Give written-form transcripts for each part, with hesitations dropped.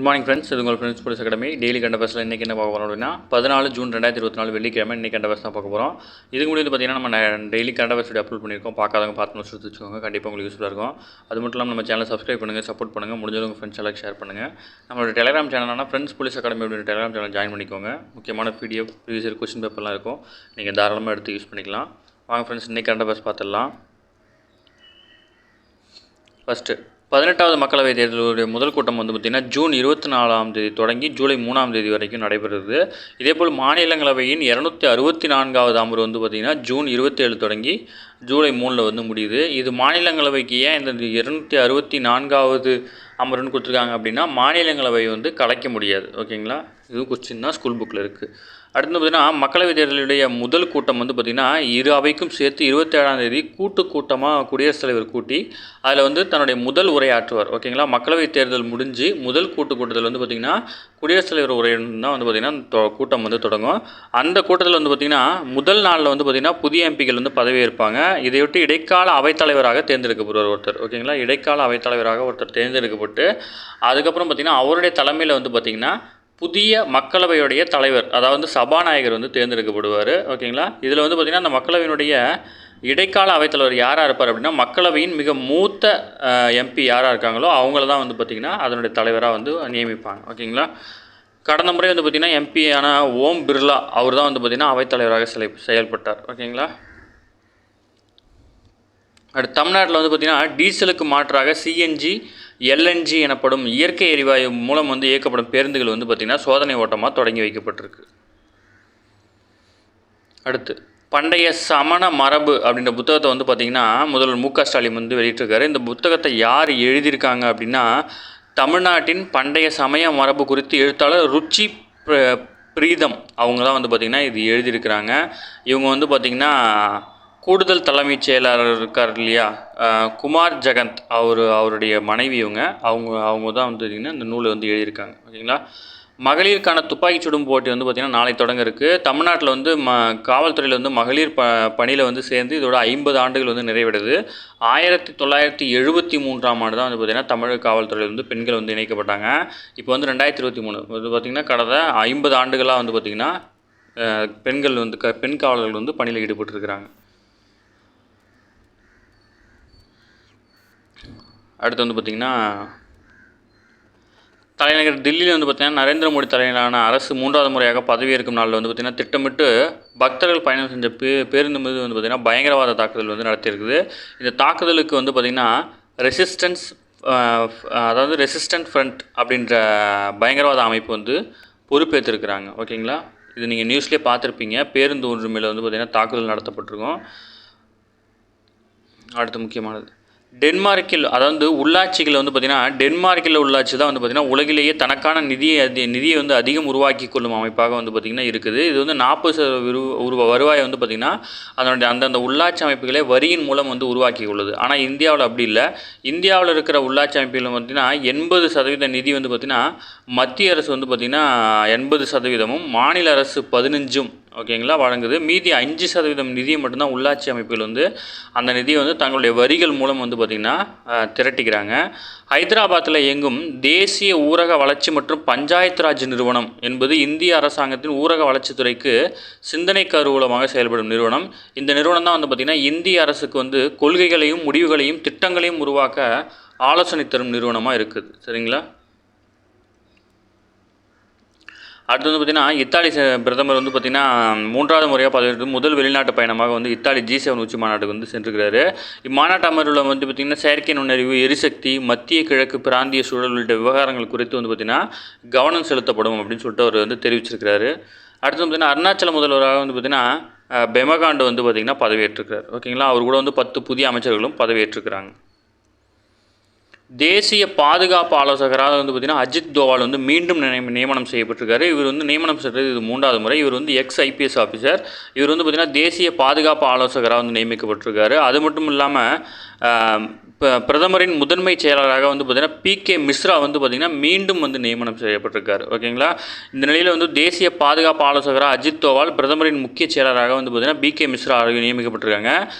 Good morning friends. இது உங்கள் friends police academy daily கண்ட பஸ்ஸில் இன்றைக்கி என்ன பார்க்க போகிறோம் அப்படின்னா 14 ஜூன் 2024 வெள்ளிக்கிழமை இன்றைக்கி கண்ட பஸ் தான் பார்க்க போகிறோம். இதுக்கு முன்னாடி பார்த்தீங்கன்னா நம்ம டெய்லி கண்ட பஸ் வீடியோ அப்லோட் பண்ணியிருக்கோம். பார்க்காதவங்க பார்த்து முடிச்சு வச்சுக்கோங்க, கண்டிப்பாக உங்களுக்கு யூஸ்ஃபுல்லாக இருக்கும். அது மட்டும் இல்லாமல் நம்ம சேனலை சப்ஸ்கிரைப் பண்ணுங்கள், சப்போர்ட் பண்ணுங்கள், முடிஞ்சவங்க ஃப்ரெண்ட்ஸ் எல்லாம் ஷேர் பண்ணுங்கள். நம்மளோட டெலிகிராம் சேனல்னா ஃப்ரெண்ட்ஸ் போலீஸ் அகாடமி அப்படின்ற டெலிகிராம் சேனல் ஜாயின் பண்ணிக்கோங்க. முக்கியமான பிடிஎஃப் ப்ரீவியஸ் இயர் கொஸ்டின் பேப்பர்லாம் இருக்கும், நீங்கள் தாராளமாக எடுத்து யூஸ் பண்ணிக்கலாம். வாங்க ஃப்ரெண்ட்ஸ், இன்றைக்கி கண்ட பஸ் பார்த்துடலாம். ஃபஸ்ட்டு 18வது மக்களவைத் தேர்தலுடைய முதல் கூட்டம் வந்து பார்த்திங்கன்னா ஜூன் 24ஆம் தேதி தொடங்கி ஜூலை 3ஆம் தேதி வரைக்கும் நடைபெறுது. இதேபோல் மாநிலங்களவையின் 264வது அமர்வு வந்து பார்த்திங்கன்னா ஜூன் 27 தொடங்கி ஜூலை 3 வந்து முடியுது. இது மாநிலங்களவைக்கு ஏன் இந்த 264வது அமர்வுன்னு கொடுத்துருக்காங்க அப்படின்னா, மாநிலங்களவை வந்து கலைக்க முடியாது. ஓகேங்களா, இதுவும் கொஸ்டின் தான், ஸ்கூல் புக்கில் இருக்குது. அடுத்து பார்த்திங்கன்னா மக்களவைத் தேர்தலுடைய முதல் கூட்டம் வந்து பார்த்திங்கன்னா இரு அவைக்கும் சேர்த்து 27ஆம் தேதி கூட்டமாக குடியரசுத் தலைவர் கூட்டி அதில் வந்து தன்னுடைய முதல் உரையாற்றுவார். ஓகேங்களா, மக்களவைத் தேர்தல் முடிஞ்சு முதல் கூட்டத்தில் வந்து பார்த்திங்கன்னா குடியரசுத் தலைவர் உரையுடன் தான் வந்து பார்த்திங்கன்னா கூட்டம் வந்து தொடங்கும். அந்த கூட்டத்தில் வந்து பார்த்திங்கன்னா முதல் நாளில் வந்து பார்த்திங்கன்னா புதிய எம்பிக்கள் வந்து பதவியேற்பாங்க. இதையொட்டி இடைக்கால அவைத்தலைவராக தேர்ந்தெடுக்கப்படுவார் ஒருத்தர். ஓகேங்களா, இடைக்கால அவைத்தலைவராக ஒருத்தர் தேர்ந்தெடுக்கப்பட்டு அதுக்கப்புறம் பார்த்திங்கன்னா அவருடைய தலைமையில் வந்து பார்த்திங்கன்னா புதிய மக்களவையுடைய தலைவர், அதாவது சபாநாயகர் வந்து தேர்ந்தெடுக்கப்படுவார். ஓகேங்களா, இதில் வந்து பார்த்திங்கன்னா அந்த மக்களவையினுடைய இடைக்கால அவைத்தலைவர் யாராக இருப்பார் அப்படின்னா, மக்களவையின் மிக மூத்த எம்பி யாராக இருக்காங்களோ அவங்கள தான் வந்து பார்த்திங்கன்னா அதனுடைய தலைவராக வந்து நியமிப்பாங்க. ஓகேங்களா, கடந்த முறை வந்து பார்த்திங்கன்னா எம்பியான ஓம் பிர்லா அவர் தான் வந்து பார்த்திங்கன்னா அவைத்தலைவராக செயல்பட்டார். ஓகேங்களா, அடுத்து தமிழ்நாட்டில் வந்து பார்த்திங்கன்னா டீசலுக்கு மாற்றாக சிஎன்ஜி எல்என்ஜி எனப்படும் இயற்கை எரிவாயு மூலம் வந்து இயக்கப்படும் பேருந்துகள் வந்து பார்த்திங்கன்னா சோதனை ஓட்டமாக தொடங்கி வைக்கப்பட்டிருக்கு. அடுத்து பண்டைய சமண மரபு அப்படின்ற புத்தகத்தை வந்து பார்த்திங்கன்னா முதல்வர் மு.க. ஸ்டாலின் வந்து வெளியிட்டிருக்காரு. இந்த புத்தகத்தை யார் எழுதியிருக்காங்க அப்படின்னா, தமிழ்நாட்டின் பண்டைய சமய மரபு குறித்து எழுத்தாளர் ருச்சி பிரீதம் அவங்க தான் வந்து பார்த்திங்கன்னா இது எழுதியிருக்கிறாங்க. இவங்க வந்து பார்த்திங்கன்னா கூடுதல் தலைமைச் செயலாளர் இருக்கார் இல்லையா, குமார் ஜெகந்த், அவருடைய மனைவி அவங்க தான் வந்து பார்த்திங்கன்னா இந்த நூலை வந்து எழுதியிருக்காங்க. ஓகேங்களா, மகளிருக்கான துப்பாக்கி சுடும் போட்டி வந்து பார்த்திங்கன்னா நாளை தொடங்க இருக்குது. தமிழ்நாட்டில் வந்து காவல்துறையில் வந்து மகளிர் பணியில் வந்து சேர்ந்து இதோட 50 ஆண்டுகள் வந்து நிறைவடைது. 1973ஆம் ஆண்டு தான் வந்து பார்த்திங்கன்னா தமிழக காவல்துறையில் வந்து பெண்கள் வந்து இணைக்கப்பட்டாங்க. இப்போ வந்து 2023 வந்து பார்த்திங்கன்னா கடந்த 50 ஆண்டுகளாக வந்து பார்த்திங்கன்னா பெண்கள் வந்து பெண் காவலர்கள் வந்து பணியில் ஈடுபட்டிருக்கிறாங்க. அடுத்து வந்து பார்த்திங்கன்னா தலைநகர் தில்லியில் வந்து பார்த்திங்கன்னா நரேந்திர மோடி தலைமையிலான அரசு 3வது முறையாக பதவியேற்கும் நாளில் வந்து பார்த்திங்கன்னா திட்டமிட்டு பக்தர்கள் பயணம் செஞ்ச பேருந்து மீது வந்து பார்த்திங்கன்னா பயங்கரவாத தாக்குதல் வந்து நடத்தியிருக்குது. இந்த தாக்குதலுக்கு வந்து பார்த்திங்கன்னா ரெசிஸ்டன்ட் ஃப்ரண்ட் அப்படின்ற பயங்கரவாத அமைப்பு வந்து பொறுப்பேற்றிருக்கிறாங்க. ஓகேங்களா, இது நீங்கள் நியூஸ்லேயே பார்த்துருப்பீங்க. பேருந்து ஒன்று மேலே வந்து பார்த்திங்கன்னா தாக்குதல் நடத்தப்பட்டிருக்கும். அடுத்து முக்கியமானது டென்மார்க்கில், அதாவது உள்ளாட்சிகள் வந்து பார்த்திங்கன்னா டென்மார்க்கில் உள்ளாட்சி தான் வந்து பார்த்திங்கன்னா உலகிலேயே தனக்கான நிதியை வந்து அதிகம் உருவாக்கி கொள்ளும் அமைப்பாக வந்து பார்த்திங்கன்னா இருக்குது. இது வந்து 40% வருவாயை வந்து பார்த்திங்கன்னா அதனுடைய அந்தந்த உள்ளாட்சி அமைப்புகளே வரியின் மூலம் வந்து உருவாக்கி கொள்ளுது. ஆனால் இந்தியாவில் அப்படி இல்லை. இந்தியாவில் இருக்கிற உள்ளாட்சி அமைப்புகள் பார்த்திங்கன்னா 80% நிதி வந்து பார்த்திங்கன்னா மத்திய அரசு வந்து பார்த்திங்கன்னா 80%, மாநில அரசு 15 ஓகேங்களா வழங்குது. மீதி 5% நிதியை மட்டும்தான் உள்ளாட்சி அமைப்புகள் வந்து அந்த நிதியை வந்து தங்களுடைய வரிகள் மூலம் வந்து பார்த்திங்கன்னா திரட்டிக்கிறாங்க. ஹைதராபாத்தில் இயங்கும் தேசிய ஊரக வளர்ச்சி மற்றும் பஞ்சாயத்து ராஜ் நிறுவனம் என்பது இந்திய அரசாங்கத்தின் ஊரக வளர்ச்சித்துறைக்கு சிந்தனை கருவூலமாக செயல்படும் நிறுவனம். இந்த நிறுவனம் தான் வந்து பார்த்திங்கன்னா இந்திய அரசுக்கு வந்து கொள்கைகளையும் முடிவுகளையும் திட்டங்களையும் உருவாக்க ஆலோசனை தரும் நிறுவனமாக இருக்குது. சரிங்களா, அடுத்து வந்து பார்த்திங்கன்னா இத்தாலி பிரதமர் வந்து பார்த்திங்கன்னா 3வது முறையாக பதவியேற்று முதல் வெளிநாட்டு பயணமாக வந்து இத்தாலி G7 உச்சி மாநாட்டுக்கு வந்து சென்றிருக்கிறாரு. இம்மாநாட்டு அமர்வில் வந்து பார்த்திங்கன்னா செயற்கை நுண்ணறிவு, எரிசக்தி, மத்திய கிழக்கு பிராந்திய சூழல் உள்ளிட்ட விவகாரங்கள் குறித்து வந்து பார்த்திங்கன்னா கவனம் செலுத்தப்படும் அப்படின்னு சொல்லிட்டு அவர் வந்து தெரிவிச்சிருக்கிறாரு. அடுத்து வந்து பார்த்திங்கன்னா அருணாச்சல முதல்வராக வந்து பார்த்திங்கன்னா பெமகாண்டு வந்து பார்த்திங்கன்னா பதவியேற்றிருக்கிறார். ஓகேங்களா, அவர் கூட வந்து 10 புதிய அமைச்சர்களும் பதவியேற்றிருக்கிறாங்க. தேசிய பாதுகாப்பு ஆலோசகராக வந்து பார்த்திங்கன்னா அஜித் தோவால் வந்து மீண்டும் நியமனம் செய்யப்பட்டிருக்காரு. இவர் வந்து நியமனம் செய்கிறது இது 3வது முறை. இவர் வந்து IPS ஆஃபீஸர். இவர் வந்து பார்த்திங்கன்னா தேசிய பாதுகாப்பு ஆலோசகராக வந்து நியமிக்கப்பட்டிருக்காரு. அது மட்டும் இல்லாமல் பிரதமரின் முதன்மை செயலாளராக வந்து பார்த்திங்கன்னா PK மிஸ்ரா வந்து பார்த்திங்கன்னா மீண்டும் வந்து நியமனம் செய்யப்பட்டிருக்காரு. ஓகேங்களா. இந்த நிலையில் வந்து தேசிய பாதுகாப்பு ஆலோசகராக அஜித் தோவால், பிரதமரின் முக்கிய செயலராக வந்து பார்த்திங்கன்னா BK மிஸ்ரா நியமிக்கப்பட்டிருக்காங்க.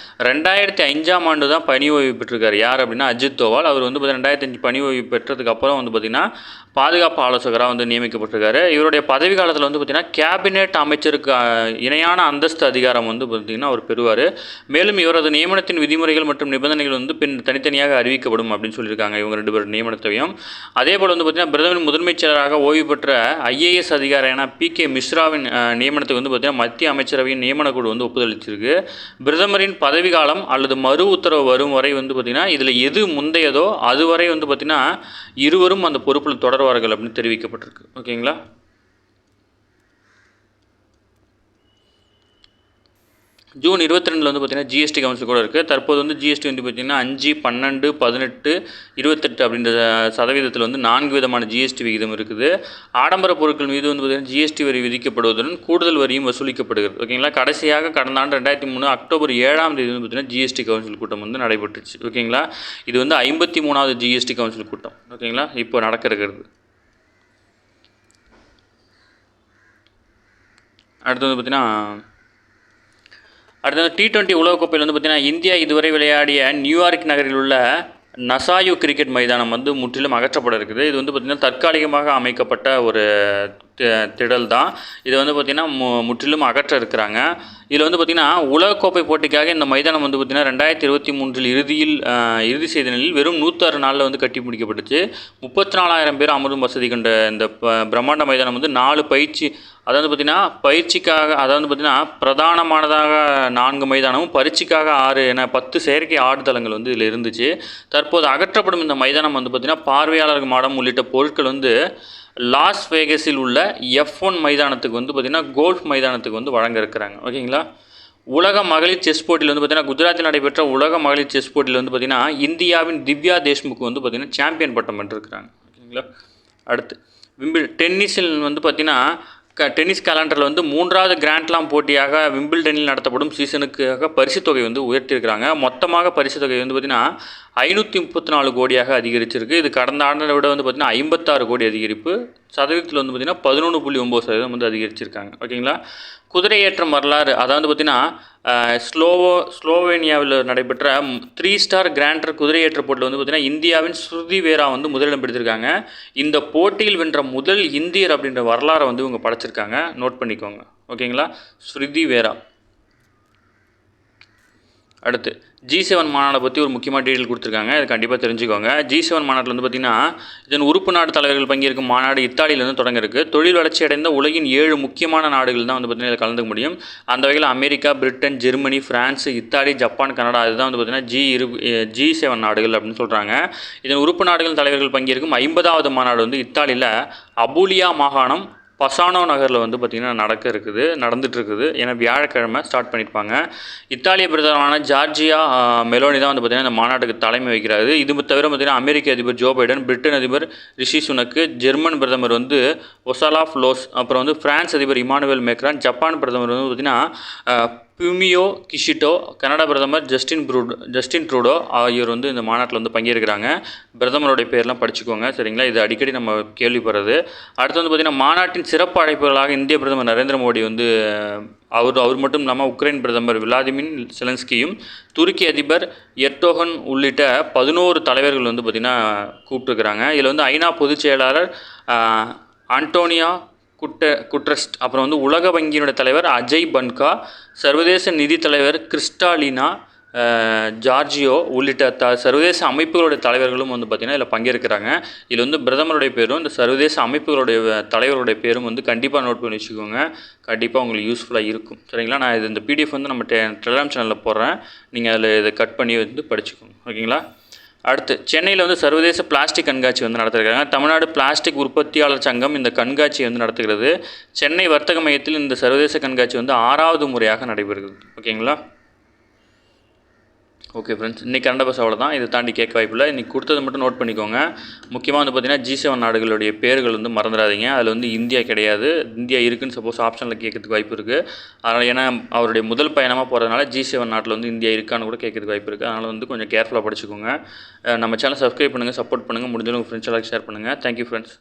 2005ஆம் ஆண்டு தான் பணி ஓய்வு பெற்றிருக்காரு. யார் அப்படின்னா அஜித் தோவால். அவர் வந்து 2005 பணி ஓய்வு பெற்றதுக்கு அப்புறம் வந்து பார்த்திங்கன்னா பாதுகாப்பு ஆலோசகராக வந்து நியமிக்கப்பட்டிருக்காரு. இவருடைய பதவி காலத்தில் வந்து பார்த்திங்கன்னா கேபினெட் அமைச்சருக்கு இணையான அந்தஸ்து அதிகாரம் வந்து பார்த்திங்கன்னா அவர் பெறுவார். மேலும் இவரது நியமனத்தின் விதிமுறைகள் மற்றும் நிபந்தனைகள் வந்து தனித்தனியாக அறிவிக்கப்படும் அப்படின்னு சொல்லியிருக்காங்க இவங்க 2 பேர் நியமனத்தையும். அதே போல் வந்து பார்த்திங்கன்னா பிரதமரின் முதன்மைச் செயலராக ஓய்வு பெற்ற IAS அதிகாரியான PK மிஸ்ராவின் நியமனத்துக்கு வந்து பார்த்திங்கன்னா மத்திய அமைச்சரவையின் நியமனக்குழு வந்து ஒப்புதல் அளிச்சிருக்கு. பிரதமரின் பதவி காலம் அல்லது மறு உத்தரவு வரும் வரை வந்து பார்த்திங்கன்னா இதில் எது முந்தையதோ அதுவரை வந்து பார்த்திங்கன்னா இருவரும் அந்த பொறுப்பில் தொடர்வார்கள் அப்படின்னு தெரிவிக்கப்பட்டிருக்கு. ஓகேங்களா. ஜூன் 22 வந்து பார்த்திங்கன்னா GST கவுன்சில் கூட இருக்குது. தற்போது வந்து GST வந்து பார்த்திங்கன்னா 5, 12, 18, 28 அப்படின்ற சதவீதத்தில் வந்து 4 விதமான GST விகிதம் இருக்குது. ஆடம்பர பொருட்கள் மீது வந்து பார்த்திங்கன்னா GST வரி விதிக்கப்படுவதுடன் கூடுதல் வரியும் வசூலிக்கப்படுகிறது. ஓகேங்களா. கடைசியாக கடந்த ஆண்டு 2003 அக்டோபர் 7ஆம் தேதி வந்து பார்த்திங்கன்னா GST கவுன்சில் கூட்டம் வந்து நடைபெற்றுச்சு. ஓகேங்களா. இது வந்து 53வது GST கவுன்சில் கூட்டம். ஓகேங்களா. இப்போ நடக்க இருக்கிறது. அடுத்து வந்து பார்த்திங்கன்னா அடுத்தது T20 உலகக்கோப்பையில் வந்து பார்த்திங்கன்னா இந்தியா இதுவரை விளையாடிய நியூயார்க் நகரில் உள்ள நசாயு கிரிக்கெட் மைதானம் வந்து முற்றிலும் அகற்றப்பட இருக்குது. இது வந்து பார்த்திங்கன்னா தற்காலிகமாக அமைக்கப்பட்ட ஒரு திடல் தான். இதை வந்து பார்த்திங்கன்னா முற்றிலும் அகற்ற இருக்கிறாங்க. இதில் வந்து பார்த்திங்கன்னா உலகக்கோப்பை போட்டிக்காக இந்த மைதானம் வந்து பார்த்திங்கன்னா 2023 இறுதி செய்த நிலையில் வெறும் 106 நாளில் வந்து கட்டி முடிக்கப்பட்டுச்சு. 34,000 பேர் அமரும் வசதி கொண்ட இந்த பிரம்மாண்ட மைதானம் வந்து 4 பயிற்சி அதாவது பார்த்திங்கன்னா பயிற்சிக்காக அதாவது பார்த்திங்கன்னா பிரதானமானதாக 4 மைதானமும் பயிற்சிக்காக 6 என 10 செயற்கை ஆடுதளங்கள் வந்து இதில் இருந்துச்சு. தற்போது அகற்றப்படும் இந்த மைதானம் வந்து பார்த்திங்கன்னா பார்வையாளர்கள் மாடம் உள்ளிட்ட பொருட்கள் வந்து லாஸ் வேகஸில் உள்ள F1 மைதானத்துக்கு வந்து பார்த்திங்கன்னா கோல்ஃப் மைதானத்துக்கு வந்து வழங்க இருக்கிறாங்க. ஓகேங்களா. உலக மகளிர் செஸ் போட்டியில் வந்து பார்த்திங்கன்னா குஜராத்தில் நடைபெற்ற உலக மகளிர் செஸ் போட்டியில் வந்து பார்த்திங்கன்னா இந்தியாவின் திவ்யா தேஷ்முக் வந்து பார்த்திங்கன்னா சாம்பியன் பட்டம் வென்றிருக்கிறாங்க. ஓகேங்களா. அடுத்து டென்னிஸில் வந்து பார்த்திங்கன்னா டென்னிஸ் கேலண்டரில் வந்து 3வது கிராண்ட்லாம் போட்டியாக விம்பிள்டனில் நடத்தப்படும் சீசனுக்காக பரிசுத் தொகை வந்து உயர்த்தியிருக்கிறாங்க. மொத்தமாக பரிசுத் தொகை வந்து பார்த்திங்கன்னா 534 கோடியாக அதிகரிச்சிருக்கு. இது கடந்த ஆண்டை விட வந்து பார்த்திங்கன்னா 56 கோடி அதிகரிப்பு. சதவீதத்தில் வந்து பார்த்திங்கன்னா 11.9% வந்து அதிகரிச்சிருக்காங்க. ஓகேங்களா. குதிரையேற்றம் வரலாறு அதாவது பார்த்திங்கன்னா ஸ்லோவேனியாவில் நடைபெற்ற 3 ஸ்டார் கிராண்டர் குதிரையேற்ற போட்டியில் வந்து பார்த்திங்கன்னா இந்தியாவின் ஸ்ருதி வேரா வந்து முதலிடம் பிடித்திருக்காங்க. இந்த போட்டியில் வென்ற முதல் இந்தியர் அப்படின்ற வரலாறை வந்து இவங்க படைச்சிருக்காங்க. நோட் பண்ணிக்கோங்க. ஓகேங்களா. ஸ்ருதி வேரா. அடுத்து G7 மாநாடை பற்றி ஒரு முக்கியமான டீட்டெயில் கொடுத்துருக்காங்க. இது கண்டிப்பாக தெரிஞ்சுக்கோங்க. G7 மாநாட்டில் வந்து பார்த்திங்கன்னா இதன் உறுப்பு நாடு தலைவர்கள் பங்கேற்கும் மாநாடு இத்தாலியிலேருந்து தொடங்க இருக்குது. தொழில் வளர்ச்சி அடைந்த உலகின் 7 முக்கியமான நாடுகள் தான் வந்து பார்த்திங்கன்னா இதில் கலந்துக்க முடியும். அந்த வகையில் America, Britain, Germany, France, Italy, Japan, Canada இதுதான் வந்து பார்த்திங்கன்னா G7 நாடுகள் அப்படின்னு சொல்கிறாங்க. இதன் உறுப்பு நாடுகள் தலைவர்கள் பங்கேற்கும் 50வது மாநாடு வந்து இத்தாலியில் அபூலியா மாகாணம் பசானோ நகரில் வந்து பார்த்திங்கன்னா நடந்துகிட்ருக்குது. ஏன்னா வியாழக்கிழமை ஸ்டார்ட் பண்ணியிருப்பாங்க. இத்தாலிய பிரதமரான ஜார்ஜியா மெலோனி தான் வந்து பார்த்திங்கன்னா இந்த மாநாட்டுக்கு தலைமை வைக்கிறாரு. இது தவிர பார்த்திங்கன்னா அமெரிக்க அதிபர் ஜோ பைடன், பிரிட்டன் அதிபர் ரிஷி சுனக்கு, ஜெர்மன் பிரதமர் வந்து ஒசாலாஃப் லோஸ், அப்புறம் வந்து பிரான்ஸ் அதிபர் இமானுவேல் மேக்ரான், ஜப்பான் பிரதமர் வந்து பார்த்திங்கன்னா ஃபுமியோ கிஷிடோ, கனடா பிரதமர் ஜஸ்டின் ட்ரூடோ ஆகியோர் வந்து இந்த மாநாட்டில் வந்து பங்கேற்கிறாங்க. பிரதமருடைய பேர்லாம் படிச்சுக்கோங்க. சரிங்களா. இது அடிக்கடி நம்ம கேள்விப்படுறது. அடுத்து வந்து பார்த்திங்கன்னா மாநாட்டின் சிறப்பு அழைப்பாளராக இந்திய பிரதமர் நரேந்திர மோடி வந்து அவர் மட்டும் இல்லாமல் உக்ரைன் பிரதமர் விளாடிமிர் செலன்ஸ்கியும், துருக்கி அதிபர் எர்டோகன் உள்ளிட்ட 11 தலைவர்கள் வந்து பார்த்திங்கன்னா கூப்பிட்டுருக்குறாங்க. இதில் வந்து ஐநா பொதுச் செயலாளர் ஆண்டோனியா குட்ரஸ்ட், அப்புறம் வந்து உலக வங்கியினுடைய தலைவர் அஜய் பன்கா, சர்வதேச நிதி தலைவர் கிறிஸ்டாலினா ஜார்ஜியோ உள்ளிட்ட சர்வதேச அமைப்புகளுடைய தலைவர்களும் வந்து பார்த்திங்கன்னா இதில் பங்கேற்கிறாங்க. இதில் வந்து பிரதமருடைய பேரும் இந்த சர்வதேச அமைப்புகளுடைய தலைவர்களுடைய பேரும் வந்து கண்டிப்பாக நோட் பண்ணி வச்சுக்கோங்க. கண்டிப்பாக உங்களுக்கு யூஸ்ஃபுல்லாக இருக்கும். சரிங்களா. நான் இந்த PDF வந்து நம்ம டெலிகிராம் சேனலில் போடுறேன். நீங்கள் அதில் இதை கட் பண்ணி வந்து படிச்சுக்கோங்க. ஓகேங்களா. அடுத்து சென்னையில் வந்து சர்வதேச பிளாஸ்டிக் கண்காட்சி வந்து நடத்திருக்காங்க. தமிழ்நாடு பிளாஸ்டிக் உற்பத்தியாளர் சங்கம் இந்த கண்காட்சியை வந்து நடத்துகிறது. சென்னை வர்த்தக மையத்தில் இந்த சர்வதேச கண்காட்சி வந்து 6வது முறையாக நடைபெறுகிறது. ஓகேங்களா. ஓகே ஃப்ரெண்ட்ஸ், இன்றைக்கி கரண்ட் அஃபேர்ஸ் அவ்வளோதான். இதை தாண்டி கேட்க வாய்ப்பில்லை. இன்றைக்கி கொடுத்தது மட்டும் நோட் பண்ணிக்கோங்க. முக்கியமாக வந்து பார்த்திங்கன்னா G7 நாடுகளுடைய பேர்கள் வந்து மறந்துடாதீங்க. அதில் வந்து இந்தியா கிடையாது. இந்தியா இருக்குன்னு சப்போஸ் ஆப்ஷனில் கேட்கறதுக்கு வாய்ப்பு இருக்குது. அதனால் ஏன்னா அவருடைய முதல் பயணமாக போகிறதுனால G7 நாட்டில் வந்து இந்தியா இருக்கான்னு கூட கேட்கறதுக்கு வாய்ப்பு இருக்குது. அதனால் வந்து கொஞ்சம் கேர்ஃபுல்லாக படிச்சுக்கோங்க. நம்ம சேனல் சப்ஸ்கிரைப் பண்ணுங்கள், சப்போர்ட் பண்ணுங்கள், முடிஞ்சவங்க ஃப்ரெண்ட்ஸ் எல்லாம் ஷேர் பண்ணுங்கள். Thank you friends.